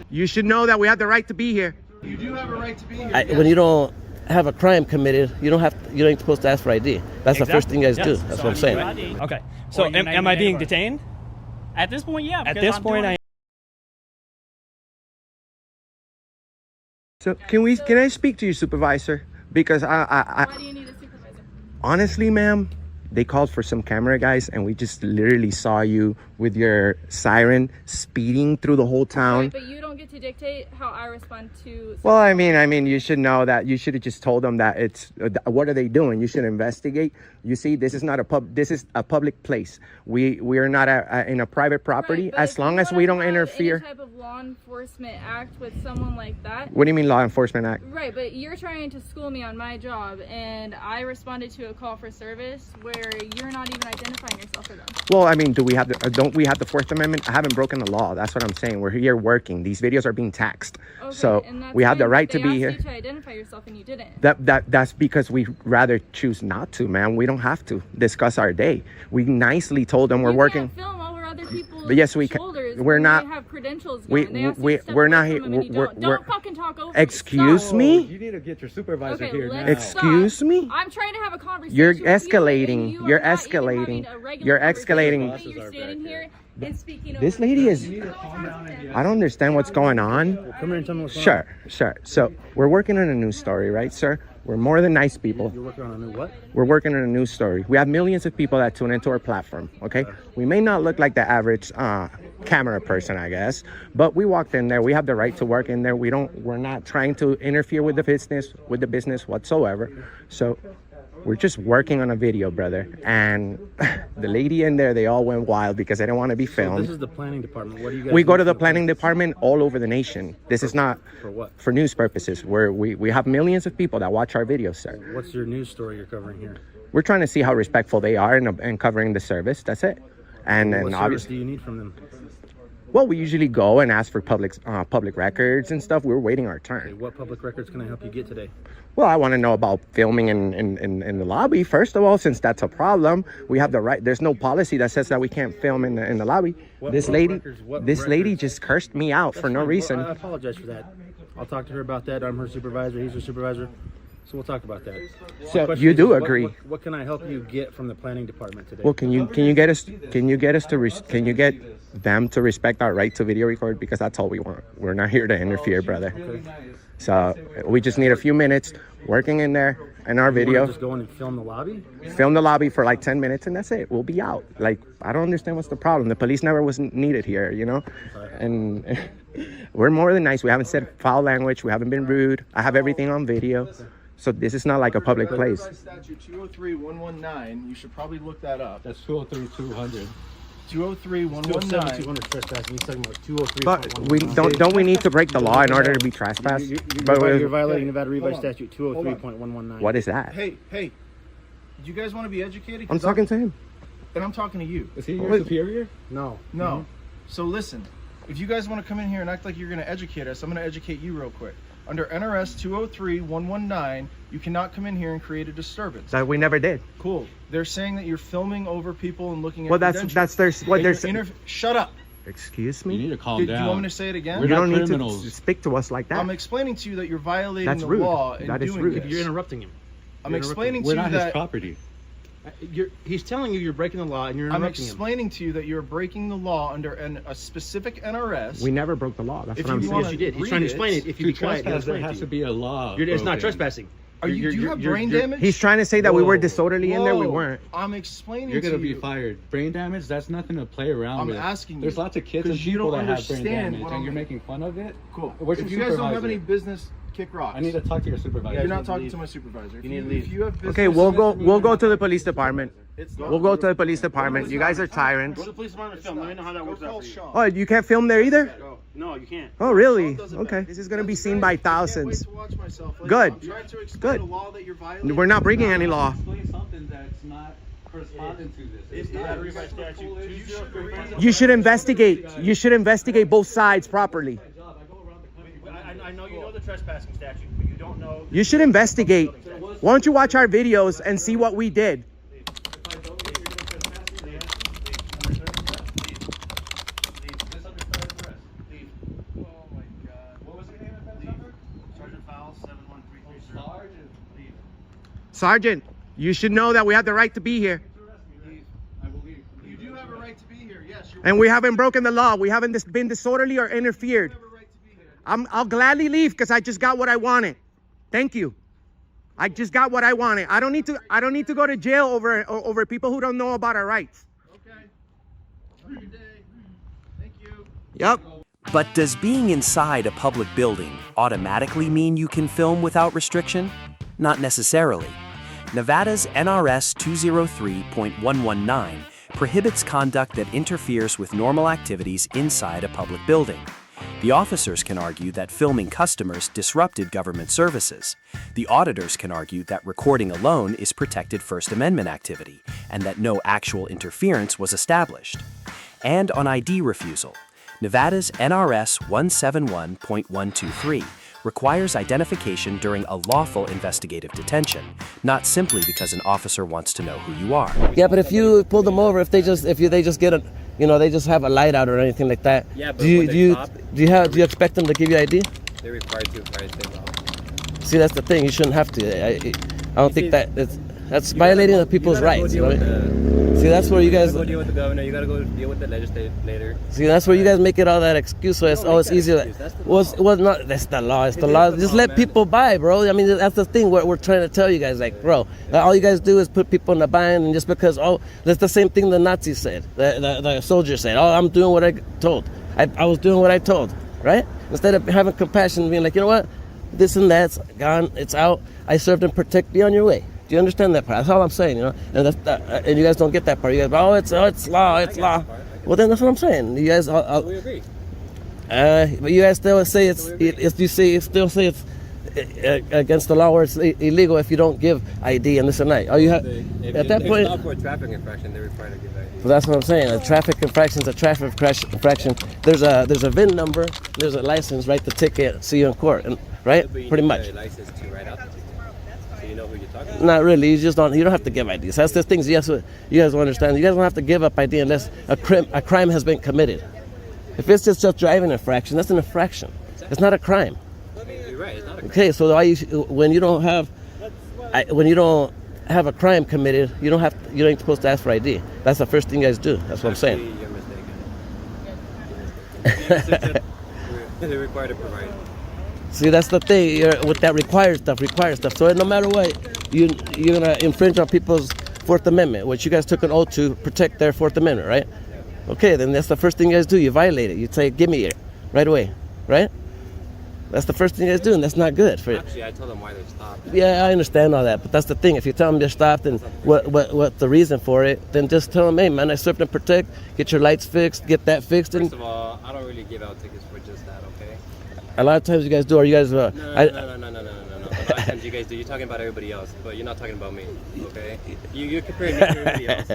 You should know that we have the right to be here. You do have a right to be here. When you don't have a crime committed, you ain't supposed to ask for ID. That's the first thing you guys do. That's what I'm saying. Okay. So am I being detained? At this point, yeah. At this point, I. So can I speak to your supervisor? Because Why do you need a supervisor? honestly, ma'am, they called for some camera guys, and we just literally saw you with your siren speeding through the whole town. Right, but you don't get to dictate how I respond to. Well, I mean, you should know that. You should have just told them that it's. What are they doing? You should investigate. You see, this is not a pub. This is a public place. We are not in a private property. Right, but as if long you as we don't wanna have interfere. Any type of law enforcement act with someone like that. What do you mean, law enforcement act? Right, but you're trying to school me on my job, and I responded to a call for service where you're not even identifying yourself for them. Well, I mean, don't we have the Fourth Amendment? I haven't broken the law. That's what I'm saying. We're here working. These videos are being taxed. Okay, So and that's we have the fine, right but to be here. They asked you to identify yourself, and you didn't. That's because we rather choose not to, man. We don't have to discuss our day. We nicely told them we're working. You can't film over other people's But yes, we can. shoulders We're when not. They have credentials. We going. They ask you to step we're not away here. from them, and you We're don't fucking talk over. Excuse Stop. me. You need to get your supervisor Okay, here let's now. Excuse stop. me? I'm trying to have a conversation. You're with you, and escalating. you You're are not even escalating. having a regular You're conversation. escalating. The way You're standing here and speaking This over lady me. is. I don't understand what's going on. Come here and tell me what's going on. Sure. So we're working on a news story, right, sir? We're more than nice people. You're working on a new what? We're working on a news story. We have millions of people that tune into our platform, okay? We may not look like the average camera person, I guess, but we walked in there. We have the right to work in there. We're not trying to interfere with the business whatsoever. So we're just working on a video, brother. And the lady in there, they all went wild because they didn't want to be filmed. This is the planning department. What do you guys We go do to the for planning department all over the nation. This is not For what? for news purposes. We have millions of people that watch our videos, sir. What's your news story you're covering here? We're trying to see how respectful they are in covering the service. That's it. And What then service obviously, do you need from them? well, we usually go and ask for public records and stuff. We're waiting our Okay, turn. what public records can I help you get today? Well, I want to know about filming in the lobby. First of all, since that's a problem, we have the right. There's no policy that says that we can't film in the lobby. What This lady records? just cursed me out for no Fine. reason. Well, I apologize for that. I'll talk to her about that. I'm her supervisor. He's her supervisor. So we'll talk about that. So Question you is, do what- agree? What can I help you get from the planning department today? Well, can you get them to respect our right to video record, because that's all we want. We're not here to interfere, brother. So we just need a few minutes working in there in our You wanna video. just go in and film the lobby? Film the lobby for like 10 minutes and that's it. We'll be out. Like, I don't understand what's the problem. The police never was needed here, you know? And we're more than nice. We haven't said foul language. We haven't been rude. I have everything on video. So this is not like a public place. Statute 203-119. You should probably look that up. That's 203-200. 203-119. 200 trespassing. He's talking about 203. But we don't we need to break the law in order to be trespassed? You're violating Nevada Revised Statute 203.119. What is that? Hey, do you guys want to be educated? I'm talking to him. And I'm talking to you. Is he your superior? No. No. So listen, if you guys want to come in here and act like you're going to educate us, I'm going to educate you real quick. Under NRS 203-119, you cannot come in here and create a disturbance. That we never did. Cool. They're saying that you're filming over people and looking at Well, that's what they're Shut up. Excuse You need me? to calm Do down. you want me to say it again? We're You not don't need criminals. to speak to us like that. I'm explaining to you that you're violating That's the rude. law and That is doing rude. this. You're interrupting him. I'm explaining to We're you not his that property. He's telling you you're breaking the law and you're I'm interrupting him. explaining to you that you're breaking the law under a specific NRS. We never broke the law. That's If what I'm you saying. Yes, you did. He's Read trying to it. explain it. If you To be quiet, he'll trespass, there explain it has to to you. be a law. It's not broken. trespassing. Do you have brain damage? He's trying to say that we were Whoa. disorderly in there. We Whoa. weren't. I'm explaining You're to gonna be you. fired. Brain damage? That's nothing to play around I'm with. asking you, There's lots of kids and 'cause you people don't that have brain understand damage, what and I'm- you're making fun of it. Cool. Where's If your you guys don't have supervisor? any business, kick rocks. I need to talk to your supervisor. You're you not need to talking leave. to my supervisor. You need to leave. If you have business, Okay, we'll go to the police department. It's not- We'll go to the police department. You guys are tyrants. Go to the police department and film. Let me know how that Go works call out for you. Sean. Oh, you can't film there either? No, you can't. Oh, really? Doesn't Okay. matter. This is gonna be That's seen great. by I can't thousands. wait to watch myself. Like, Good. I'm trying to explain Good. a law that you're violating. We're not breaking any law. Explain something that's not corresponding to this. It's Nevada not. Revised Statute 203. You should investigate. You should investigate both sides properly. I know you know the trespassing statute, but you don't know. You should investigate. Why don't you watch our videos and see what we did? Sergeant, you should know that we have the right to be here. I believe you do have a right to be here. Yes, And we haven't broken the law. We haven't been disorderly or interfered. you have a right to be here. I'll gladly leave because I just got what I wanted. Thank you. I just got what I wanted. I don't need to go to jail over people who don't know about our rights. Okay. Have a good day. Thank you. Yep. But does being inside a public building automatically mean you can film without restriction? Not necessarily. Nevada's NRS 203.119 prohibits conduct that interferes with normal activities inside a public building. The officers can argue that filming customers disrupted government services. The auditors can argue that recording alone is protected First Amendment activity and that no actual interference was established. And on ID refusal, Nevada's NRS 171.123 requires identification during a lawful investigative detention, not simply because an officer wants to know who you are. Yeah, but if you pull them over, they just get a, they just have a light out or anything like that. Yeah, but do you expect them to give you ID? They're required to prior to law. See, that's the thing. You shouldn't have to. I don't think that's violating the people's rights. See, that's where you guys. You gotta go deal with the governor. You gotta go deal with the legislator. See, that's where you guys make it all that excuse. So it's easier. That's the law. It's the law. Just let people by, bro. I mean, that's the thing. We're trying to tell you guys, like, bro, all you guys do is put people in the bind, and just because, that's the same thing the Nazis said, the soldiers said. Oh, I'm doing what I told. I was doing what I told, right? Instead of having compassion, and being like, you know what, this and that's gone. It's out. I served and protect. Be on your way. Do you understand that part? That's all I'm saying, And and you guys don't get that part. You guys, it's law. Well, then that's what I'm saying. You guys, We agree. but you guys still say it's against the law, or it's illegal if you don't give ID and this and that. At that point, for a traffic infraction, they're required to give ID. well, that's what I'm saying. A traffic infraction is a traffic infraction. There's a VIN number. There's a license. Write the ticket. See you in court. And right, pretty much. License to write out the ticket. So you know who you're talking about. Not really. You just don't. You don't have to give IDs. That's the things. Yes, you guys don't understand. You guys don't have to give up ID unless a crime has been committed. If it's just a driving infraction, that's an infraction. It's not a crime. You're right. It's not a crime. Okay, so when you don't have a crime committed, you ain't supposed to ask for ID. That's the first thing you guys do. That's what I'm saying. You're mistaken. They're required to provide. See, that's the thing. With that required stuff. So no matter what, you're gonna infringe on people's Fourth Amendment, which you guys took an oath to protect their Fourth Amendment, right? Okay, then that's the first thing you guys do. You violate it. You say, "Give me it," right away, right? That's the first thing you guys do, and that's not good for you. Actually, I tell them why they're stopped. Yeah, I understand all that, but that's the thing. If you tell them they're stopped and what the reason for it, then just tell them, "Hey, man, I served and protect. Get your lights fixed. Get that fixed." First of all, I don't really give out tickets for just that. Okay. A lot of times you guys do. Are you guys? No. A lot of times you guys do. You're talking about everybody else, but you're not talking about me. Okay. You're comparing me to everybody else.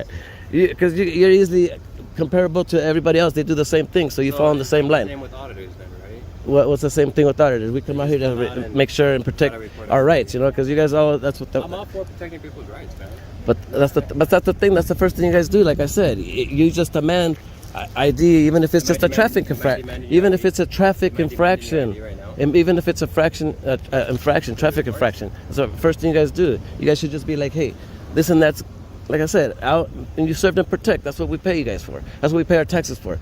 Because you're easily comparable to everybody else. They do the same thing, so you fall in the same line. Same with auditors, then, What's the same thing with auditors? We come out here to make sure and protect our rights, because you guys all. That's what. I'm all for protecting people's rights, man. But that's the thing. That's the first thing you guys do. Like I said, you just demand ID, even if it's just a traffic infraction. Even if it's a traffic infraction, and even if it's a traffic infraction. That's the first thing you guys do. You guys should just be like, hey, this and that's. Like I said, out and you serve and protect. That's what we pay you guys for. That's what we pay our taxes for.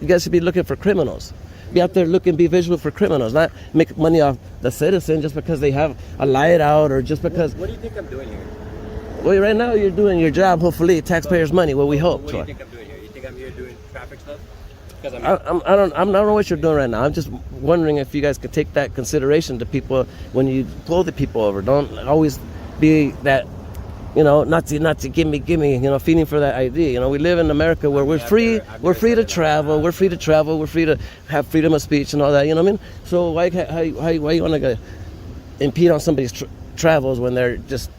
You guys should be looking for criminals. Be out there be visual for criminals, not make money off the citizen just because they have a light out or just because. What do you think I'm doing here? Well, right now you're doing your job, hopefully, taxpayers' money. What we hope. What do you think I'm doing here? You think I'm here doing traffic stuff? Because I don't know what you're doing right now. I'm just wondering if you guys could take that consideration to people when you pull the people over. Don't always be that. Nazi, give me, feeding for that ID. We live in America where we're free to travel, we're free to have freedom of speech and all that, you know what I mean? So why you want to impede on somebody's travels when they're just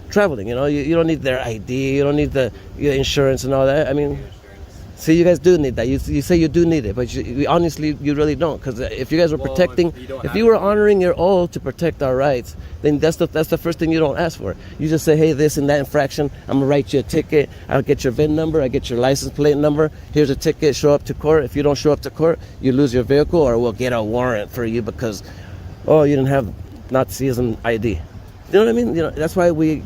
traveling, You don't need their ID, you don't need the insurance and all that. I mean, see, you guys do need that. You say you do need it, but honestly, you really don't. Because if you guys were protecting, if you were honoring your oath to protect our rights, then that's the first thing you don't ask for. You just say, hey, this and that infraction, I'm gonna write you a ticket. I'll get your VIN number. I get your license plate number. Here's a ticket. Show up to court. If you don't show up to court, you lose your vehicle, or we'll get a warrant for you because, you didn't have Nazism ID. You know what I mean? You know, that's why we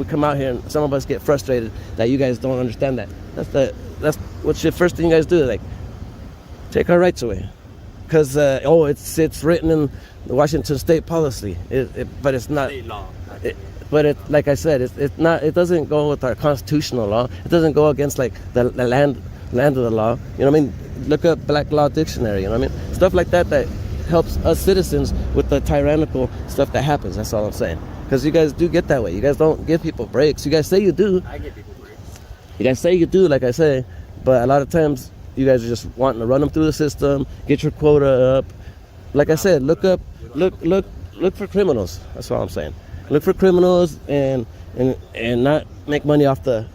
come out here and some of us get frustrated that you guys don't understand that. That's what's the first thing you guys do, like take our rights away, because it's written in the Washington State policy, but it's not. State law. Like I said, it's not. It doesn't go with our constitutional law. It doesn't go against like the land of the law. You know what I mean? Look up Black Law Dictionary. You know what I mean? Stuff like that helps us citizens with the tyrannical stuff that happens. That's all I'm saying. Because you guys do get that way. You guys don't give people breaks. You guys say you do. I give people breaks. You guys say you do, like I say, but a lot of times you guys are just wanting to run them through the system, get your quota up. Like I said, look for criminals. That's all I'm saying. Look for criminals and not make money off the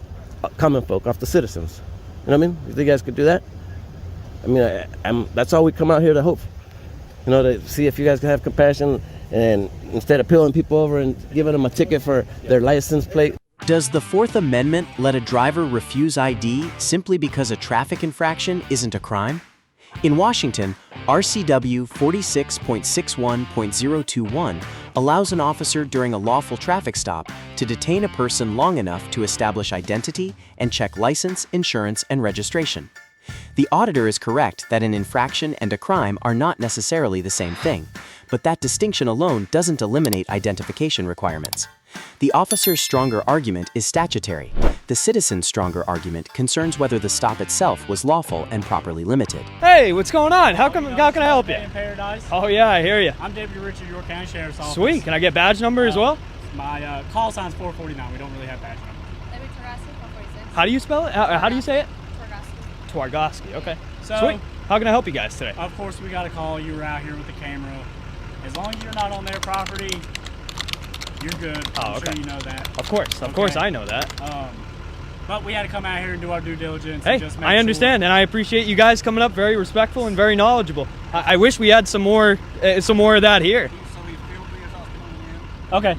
common folk, off the citizens. You know what I mean? You think you guys could do that? I mean, that's all we come out here to hope. You know, to see if you guys can have compassion, and instead of pulling people over and giving them a ticket for their license plate. Does the Fourth Amendment let a driver refuse ID simply because a traffic infraction isn't a crime? In Washington, RCW 46.61.021 allows an officer during a lawful traffic stop to detain a person long enough to establish identity and check license, insurance, and registration. The auditor is correct that an infraction and a crime are not necessarily the same thing, but that distinction alone doesn't eliminate identification requirements. The officer's stronger argument is statutory. The citizen's stronger argument concerns whether the stop itself was lawful and properly limited. Hey, what's going on? How can I help you? In Paradise. Oh yeah, I hear you. I'm Deputy Richard, York County Sheriff's Office. Sweet. Can I get badge number as well? My call sign's 449. We don't really have badge number. How do you spell it? How do you say it? Twargoski. Okay. So, sweet. How can I help you guys today? Of course, we got a call. You were out here with the camera. As long as you're not on their property, you're good. I'm sure you know that. Of course, I know that. But we had to come out here and do our due diligence. Hey, and just make I understand, and I appreciate you guys coming up, very respectful and very knowledgeable. I wish we had some more of that here. Okay.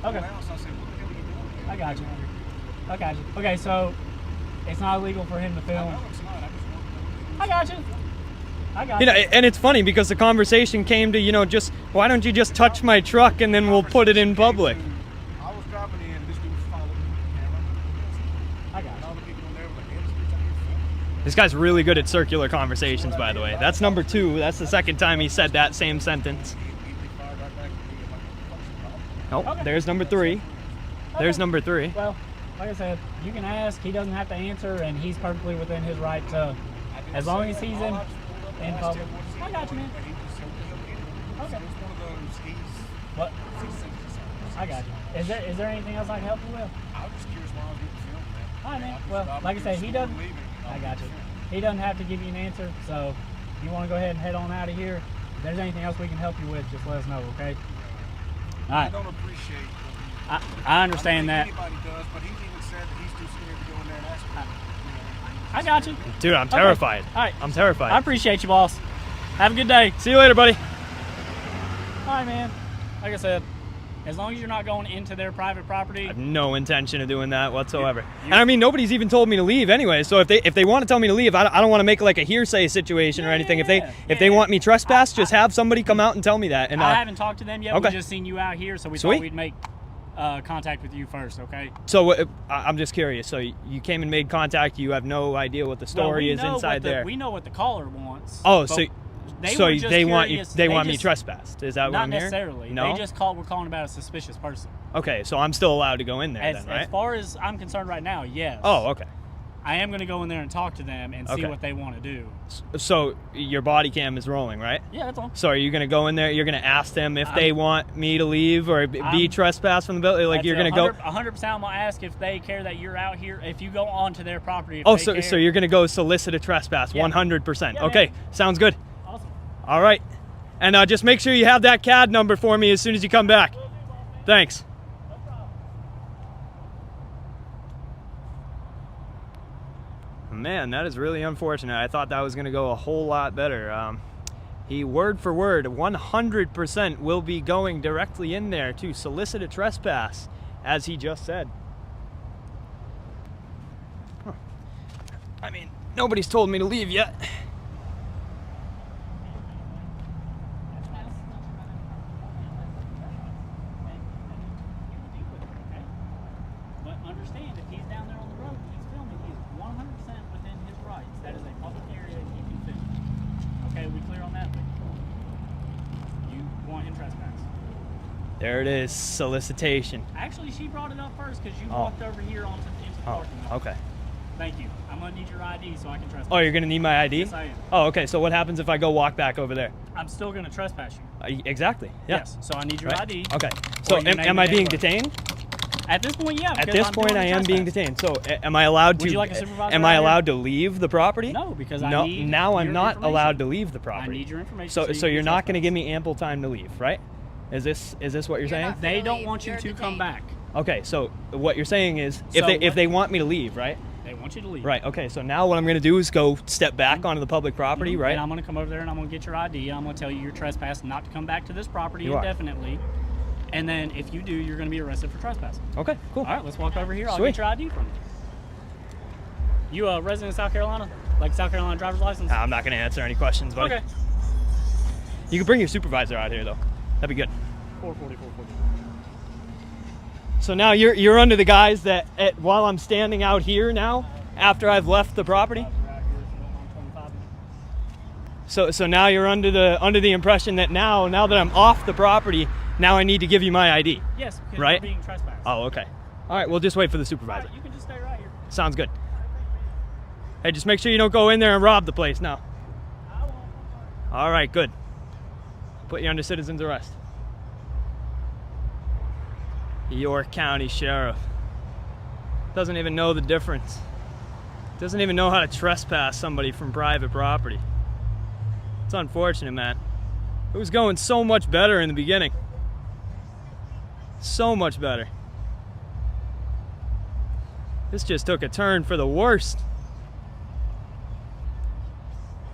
Okay. I got you. Okay, so it's not illegal for him to film. I got you. You know, and it's funny because the conversation came to, just why don't you just touch my truck and then we'll put it in public. I was driving in, this dude was following me with the camera. I got All the people in there were like, hey, this bitch out here. This guy's really good at circular conversations, by the way. That's number 2. That's the second time he said that same sentence. Oh, there's number 3. There's number 3. Well, like I said, you can ask. He doesn't have to answer, and he's perfectly within his right to, as long as he's in public. I got you, man. Okay. What? I got you. Is there anything else I can help you with? I was just curious why I was getting filmed, man. All right, man. Well, like I said, he doesn't. I got you. He doesn't have to give you an answer. So, if you want to go ahead and head on out of here, if there's anything else we can help you with, just let us know, okay? All right. I don't appreciate what I understand that. anybody does, but he's even said that he's too scared to go in there and ask for it. I got you. Dude, I'm terrified. All right. I'm terrified. I appreciate you, boss. Have a good day. See you later, buddy. All right, man. Like I said, as long as you're not going into their private property. I have no intention of doing that whatsoever. And I mean, nobody's even told me to leave anyway. So if they want to tell me to leave, I don't want to make like a hearsay situation or anything. If they want me trespassed, just have somebody come out and tell me that. And I haven't talked to them yet. Okay. We just seen you out here, so we thought we'd make contact with you first, okay? So I'm just curious. So you came and made contact. You have no idea what the story is inside there. We know what the caller wants. Oh, so they want me just, trespassed. Is that what I'm hearing? Not necessarily. No? They just we're calling about a suspicious person. Okay, so I'm still allowed to go in there then, right? As far as I'm concerned right now, yes. Oh, okay. I am going to go in there and talk to them and see what they want to do. So your body cam is rolling, right? Yeah, that's on. So are you going to go in there? You're going to ask them if they want me to leave or be trespassed from the building? Like you're going to go 100%. I'm going to ask if they care that you're out here. If you go onto their property. So you're going to go solicit a trespass? 100%. Yeah, okay, man. sounds good. Awesome. All right, and just make sure you have that CAD number for me as soon as you come back. Thanks. Man, that is really unfortunate. I thought that was going to go a whole lot better. He, word for word, 100% will be going directly in there to solicit a trespass, as he just said. Huh. I mean, nobody's told me to leave yet. understand if he's down there on the road and he's filming, he's 100% within his rights. That is a public area and he can film. Okay, we clear on that? You want him trespass? There it is, solicitation. Actually, she brought it up first because you walked over here into the parking lot. Okay. Thank you. I'm gonna need your ID so I can trespass. Oh, you're gonna need my ID? Yes, I am. Oh, okay. So what happens if I go walk back over there? I'm still gonna trespass you. Exactly. Yeah. Yes. So I need your Right. ID. Okay. So am I being detained? At this point, yeah. At because this I'm point, doing I the am being trespass. detained. So am I allowed to? Would you like a supervisor Am I out here? allowed to leave the property? No, because I no. need Now I'm your not information. allowed to leave the property. I need your information. So you you're can not going to trespass. give me ample time to leave, right? Is this what you're saying? not- They don't leave. want you You're to come detained. back. Okay. So what you're saying is So if what- they want me to leave, right? They want you to leave. Right. Okay. So now what I'm going to do is go step back onto the public property, right? And I'm going to come over there and I'm going to get your ID. I'm going to tell you you're trespassing not to come back to this property You are. indefinitely. And then if you do, you're going to be arrested for trespassing. Okay. Cool. All right, let's walk over here. I'll Sweet. get your ID from you. You a resident of South Carolina? Like South Carolina driver's license? I'm not going to answer any questions, buddy. Okay. You can bring your supervisor out here, though. That'd be good. 440, 440. So now you're under the guise that while I'm standing out here now, after I've left the property. So now you're under the impression that now that I'm off the property, now I need to give you my ID. Yes, because Right? you're being trespassed. Oh, okay. All right, we'll just wait for the All supervisor. right, you can just stay right here. Sounds good. Hey, just make sure you don't go in there and rob the place now. I won't. All right, good. Put you under citizen's arrest. York County Sheriff. Doesn't even know the difference. Doesn't even know how to trespass somebody from private property. It's unfortunate, man. It was going so much better in the beginning. So much better. This just took a turn for the worst.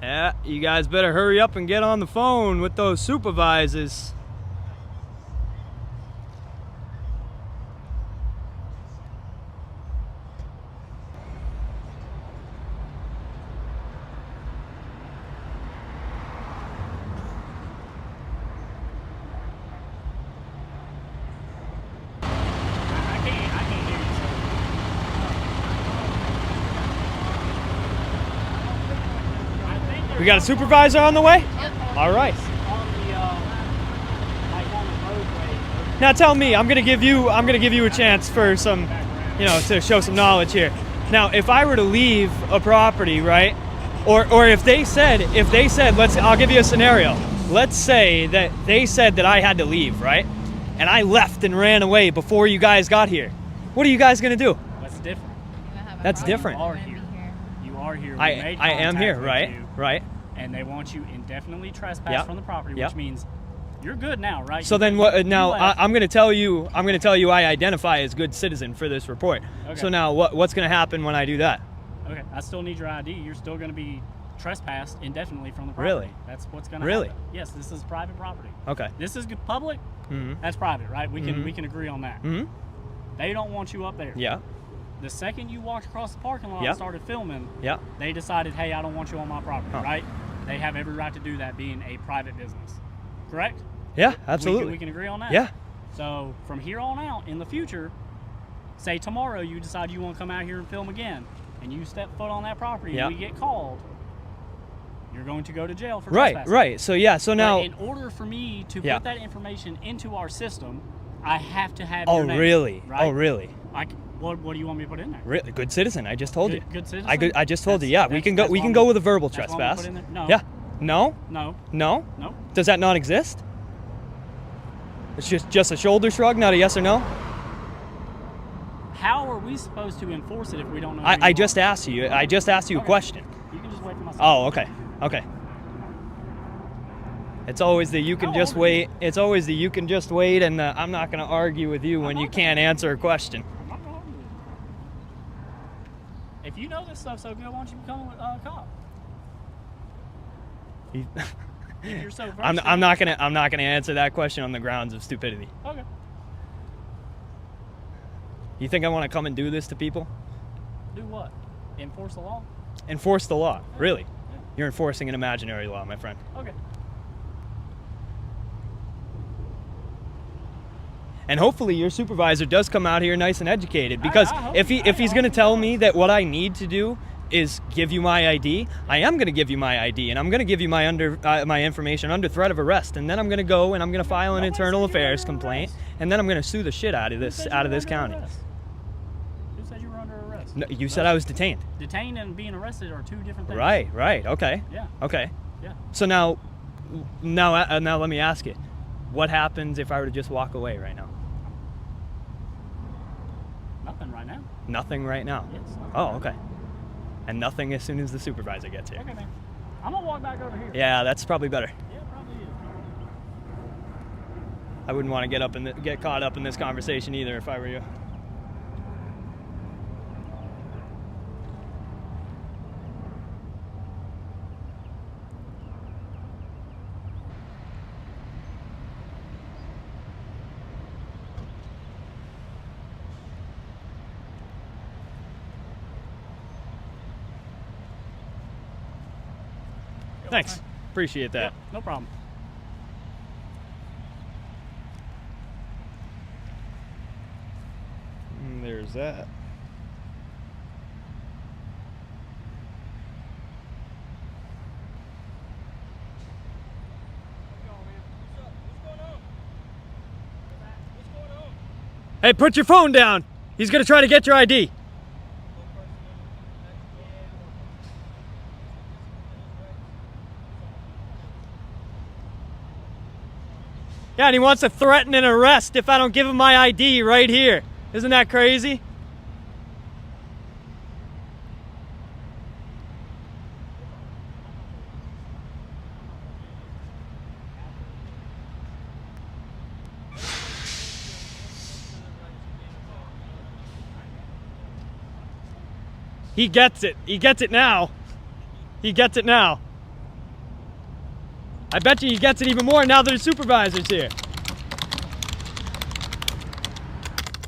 Yeah, you guys better hurry up and get on the phone with those supervisors. I can't hear you, sir. I think they're We got a supervisor on the way? All right. on the, like on the roadway. Now tell me, I'm gonna give you a chance for some, to show some knowledge here. Now, if I were to leave a property, right, or if they said, I'll give you a scenario. Let's say that they said that I had to leave, right, and I left and ran away before you guys got here. What are you guys gonna do? That's different. That's different. You are here. You are here. We I made am contact here, with right? you, Right. And they want you indefinitely trespassed Yep. from the property, Yep. which means you're good now, right? So You- then what? you Now left. I'm gonna tell you I identify as good citizen for this report. Okay. So now what's gonna happen when I do that? Okay, I still need your ID. You're still going to be trespassed indefinitely from the property. Really? That's what's going to Really? happen. Yes, this is private property. Okay. This is public. Mm-hmm. That's private, right? We can agree on that. Mm-hmm. They don't want you up there. Yeah. The second you walked across the parking lot Yeah. and started filming, Yeah. they decided, hey, I don't want you on my property, Huh. right? They have every right to do that, being a private business. Correct? Yeah. Absolutely. We can agree on that. Yeah. So from here on out, in the future, say tomorrow you decide you want to come out here and film again, and you step foot on that property Yeah. and we get called, you're going to go to jail for Right. trespassing. Right. So yeah. So But now. in order for me to Yeah. put that information into our system, I have to have Oh your name. really? Right? Oh really? What do you want me to put in there? Really? Good citizen. I just told you. Good citizen? I just told you. Yeah. We That's- can go. that's We what can I'm go gonna- with a verbal that's what I'm gonna trespass. put in there? No. Yeah. No. No. No. No. Does that not exist? It's just a shoulder shrug, not a yes or no. How are we supposed to enforce it if we don't know? who I you just are? asked you. I just asked you a Okay. question. You can just wait for my. Oh, okay. Okay. It's always the you can How just old are you? wait. It's always the you can just wait, and I'm not going to argue with you when you can't answer a question. I'm not gonna argue with you. If you know this stuff so good, why don't you become a cop? If you're so versed I'm in not it. gonna answer that question on the grounds of stupidity. Okay. You think I want to come and do this to people? Do what? Enforce the law? Enforce the law? Really? You're enforcing an imaginary law, my friend. Okay. And hopefully your supervisor does come out here nice and educated, because I hope- if he's going to tell me that what I need to do is give you my ID, I am going to give you my ID, and I'm going to give you my my information under threat of arrest, and then I'm going to go and I'm going to file an internal affairs complaint, and then I'm going to sue the shit out of this county. Who said you were under arrest? No, you said I was detained. Detained and being arrested are two different things. Right. Okay. Yeah. Okay. Yeah. So now let me ask you, what happens if I were to just walk away right now? Nothing right now. Nothing right now. Yes. Oh, okay. And nothing as soon as the supervisor gets here. Okay, man. I'm gonna walk back over here. Yeah, that's probably better. Yeah, probably is. I wouldn't want to get caught up in this conversation either if I were you. Thanks. Appreciate that. Yep, no problem. There's that. Hey, put your phone down. He's gonna try to get your ID. Yeah, and he wants to threaten an arrest if I don't give him my ID right here. Isn't that crazy? He gets it. He gets it now. He gets it now. I bet you he gets it even more now that his supervisor's here.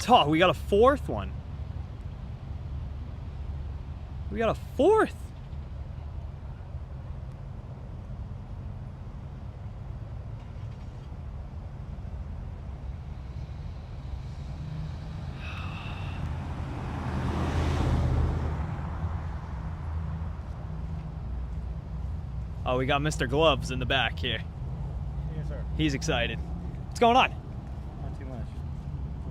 Oh, we got a fourth one. We got a fourth. Oh, we got Mr. Gloves in the back here. Yes, sir. He's excited. What's going on? Not too much.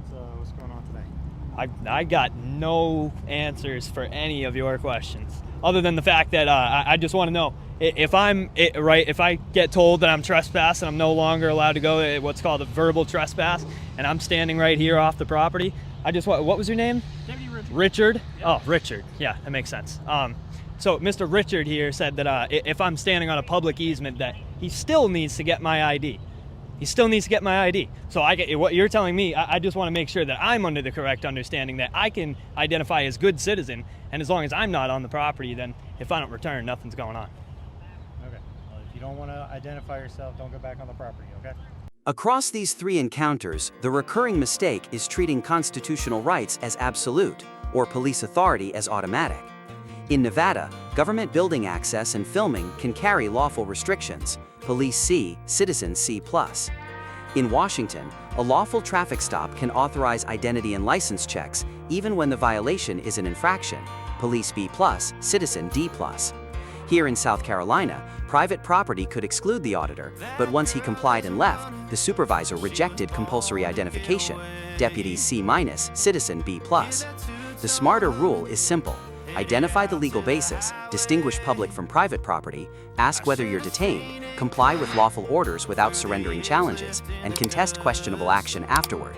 What's going on today? I got no answers for any of your questions, other than the fact that I just want to know if if I get told that I'm trespassing, I'm no longer allowed to go what's called a verbal trespass, and I'm standing right here off the property. What was your name? Deputy Richard. Richard? Yep. Oh, Richard. Yeah, that makes sense. So Mr. Richard here said that if I'm standing on a public easement, that he still needs to get my ID. He still needs to get my ID. So what you're telling me, I just want to make sure that I'm under the correct understanding that I can identify as good citizen, and as long as I'm not on the property, then if I don't return, nothing's going on. Okay. Well, if you don't want to identify yourself, don't go back on the property, okay? Across these three encounters, the recurring mistake is treating constitutional rights as absolute or police authority as automatic. In Nevada, government building access and filming can carry lawful restrictions, Police C, Citizen C+. In Washington, a lawful traffic stop can authorize identity and license checks even when the violation is an infraction, Police B+, Citizen D+. Here in South Carolina, private property could exclude the auditor, but once he complied and left, the supervisor rejected compulsory identification, Deputy C-, Citizen B+. The smarter rule is simple. Identify the legal basis, distinguish public from private property, ask whether you're detained, comply with lawful orders without surrendering challenges, and contest questionable action afterward.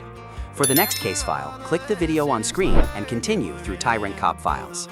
For the next case file, click the video on screen and continue through Tyrant Cop Files.